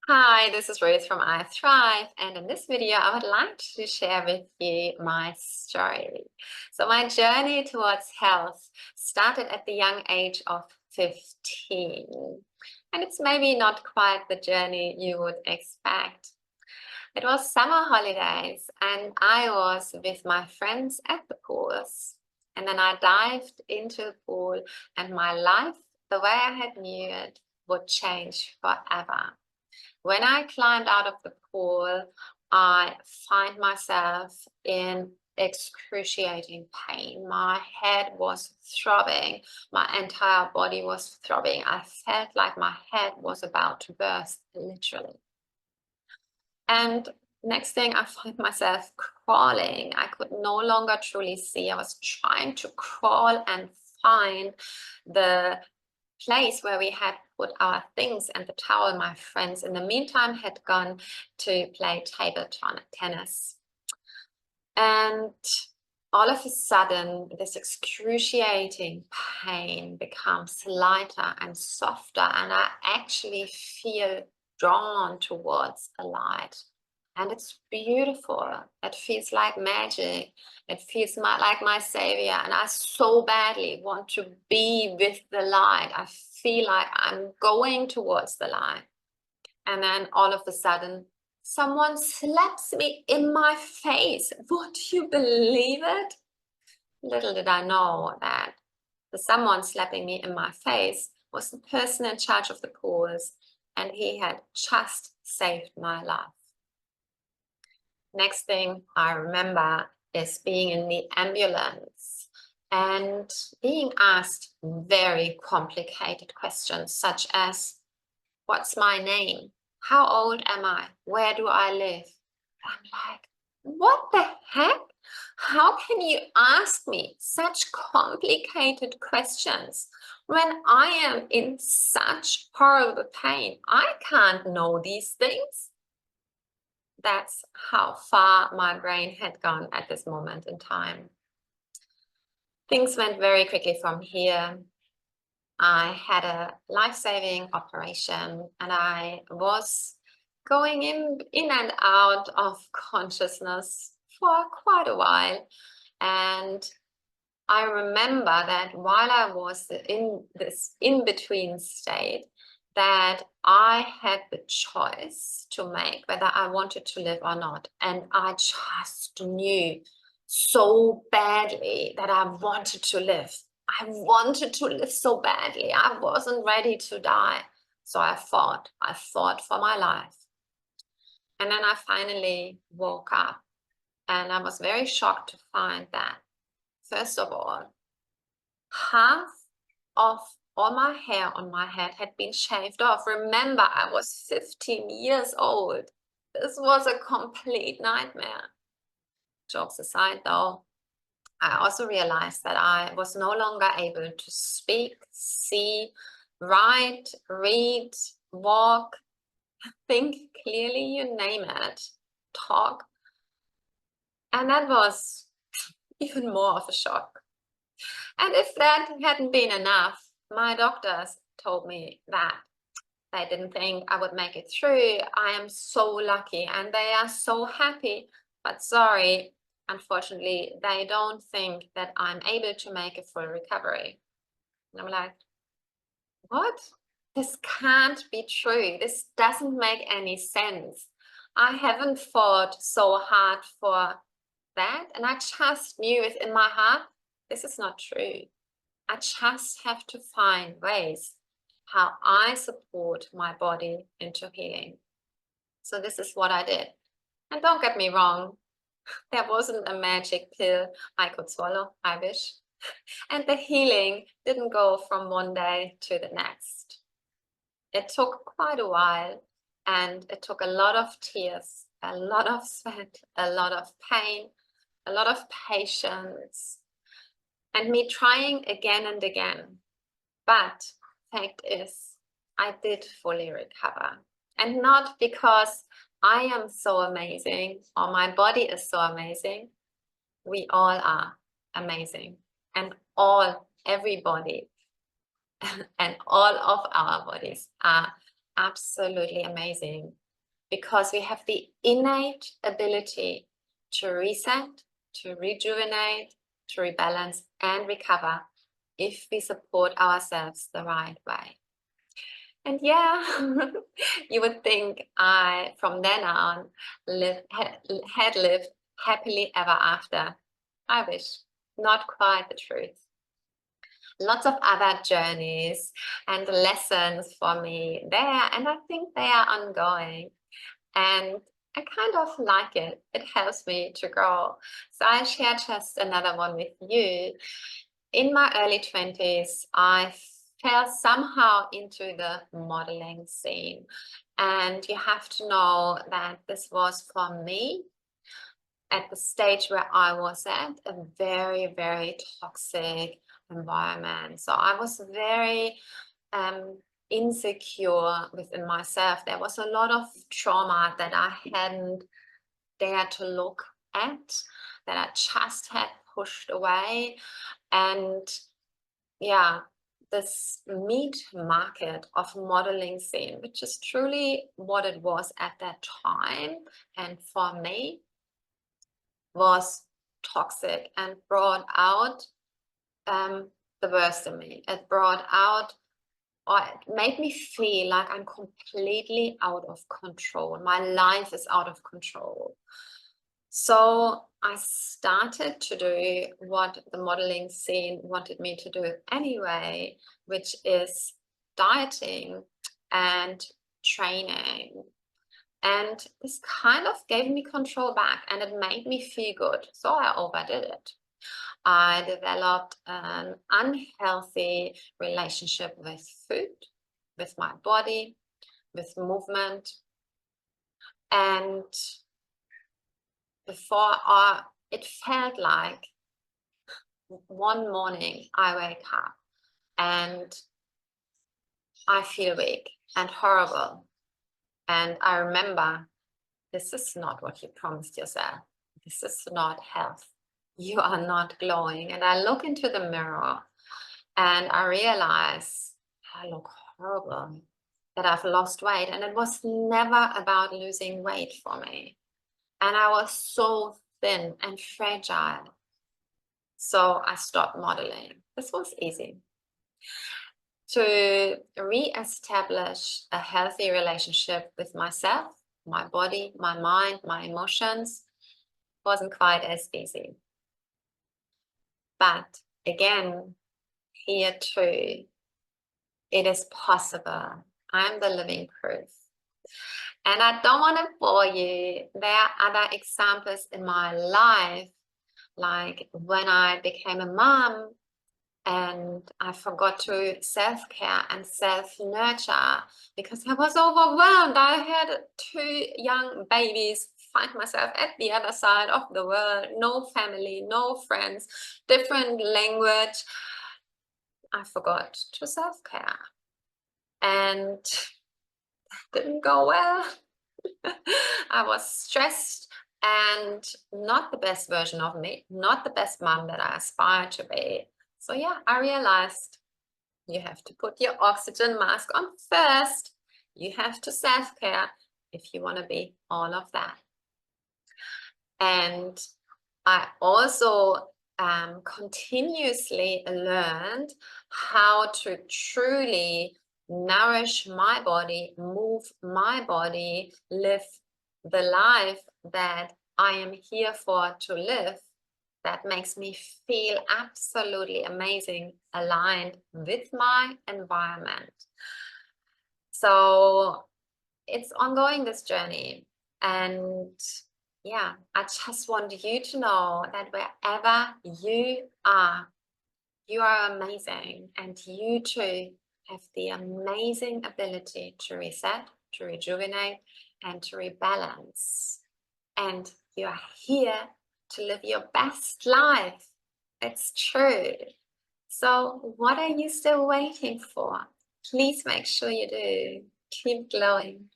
Hi, this is Ruth from I Thrive, and in this video, I would like to share with you my story. So, my journey towards health started at the young age of 15, and it's maybe not quite the journey you would expect. It was summer holidays, and I was with my friends at the pools. And then I dived into the pool, and my life, the way I had knew it, would change forever. When I climbed out of the pool, I find myself in excruciating pain. My head was throbbing. My entire body was throbbing. I felt like my head was about to burst, literally. And next thing, I find myself crawling. I could no longer truly see. I was trying to crawl and find the place where we had put our things and the towel. My friends in the meantime had gone to play table tennis. And all of a sudden, this excruciating pain becomes lighter and softer, and I actually feel drawn towards a light. And it's beautiful. It feels like magic. It feels like my savior. And I so badly want to be with the light. I feel like I'm going towards the light. And then all of a sudden, someone slaps me in my face. Would you believe it? Little did I know that the someone slapping me in my face was the person in charge of the pools, and he had just saved my life. Next thing I remember is being in the ambulance and being asked very complicated questions such as, what's my name? How old am I? Where do I live? I'm like, what the heck? How can you ask me such complicated questions when I am in such horrible pain? I can't know these things. That's how far my brain had gone at this moment in time. Things went very quickly from here. I had a life-saving operation, and I was going in and out of consciousness for quite a while. And I remember that while I was in this in-between state, that I had the choice to make whether I wanted to live or not. And I just knew so badly that I wanted to live. I wanted to live so badly. I wasn't ready to die. So I fought. I fought for my life. And then I finally woke up, and I was very shocked to find that, first of all, half of all my hair on my head had been shaved off. Remember, I was 15 years old. This was a complete nightmare. Jokes aside, though, I also realized that I was no longer able to speak, see, write, read, walk, think clearly, you name it, talk. And that was even more of a shock. And if that hadn't been enough, my doctors told me that they didn't think I would make it through. I am so lucky, and they are so happy. But sorry, unfortunately, they don't think that I'm able to make a full recovery. And I'm like, what? This can't be true. This doesn't make any sense. I haven't fought so hard for that. And I just knew within my heart, this is not true. I just have to find ways how I support my body into healing. So this is what I did. And don't get me wrong, there wasn't a magic pill I could swallow, I wish. And the healing didn't go from one day to the next. It took quite a while, and it took a lot of tears, a lot of sweat, a lot of pain, a lot of patience, and me trying again and again. But fact is, I did fully recover. And not because I am so amazing or my body is so amazing. We all are amazing. And everybody and all of our bodies are absolutely amazing because we have the innate ability to reset, to rejuvenate, to rebalance and recover if we support ourselves the right way. And yeah, you would think I, from then on, had lived happily ever after. I wish. Not quite the truth. Lots of other journeys and lessons for me there, and I think they are ongoing. And I kind of like it. It helps me to grow. So I share just another one with you. In my early 20s, I fell somehow into the modeling scene. And you have to know that this was for me at the stage where I was at, a very, very toxic environment. So I was very insecure within myself. There was a lot of trauma that I hadn't dared to look at, that I just had pushed away. And yeah, this meat market of modeling scene, which is truly what it was at that time, and for me, was toxic and brought out the worst in me. It brought out, or it made me feel like I'm completely out of control. My life is out of control. So I started to do what the modeling scene wanted me to do anyway, which is dieting and training. And this kind of gave me control back and it made me feel good. So I overdid it. I developed an unhealthy relationship with food, with my body, with movement. And before it felt like one morning I wake up and I feel weak and horrible. And I remember, this is not what you promised yourself. This is not health. You are not glowing. And I look into the mirror and I realize I look horrible, that I've lost weight. And it was never about losing weight for me. And I was so thin and fragile. So I stopped modeling. This was easy. To re-establish a healthy relationship with myself, my body, my mind, my emotions wasn't quite as easy. But again, here too, it is possible. I'm the living proof. And I don't want to bore you. There are other examples in my life, like when I became a mom and I forgot to self-care and self-nurture because I was overwhelmed. I had 2 young babies, find myself at the other side of the world, no family, no friends, different language. I forgot to self-care and didn't go well. I was stressed and not the best version of me, not the best mom that I aspired to be. So yeah, I realized you have to put your oxygen mask on first. You have to self-care if you want to be all of that. And I also continuously learned how to truly nourish my body, move my body, live the life that I am here for to live, that makes me feel absolutely amazing, aligned with my environment. So it's ongoing, this journey. And yeah, I just want you to know that wherever you are amazing, and you too have the amazing ability to reset, to rejuvenate, and to rebalance. And you are here to live your best life. It's true. So what are you still waiting for? Please make sure you do. Keep glowing.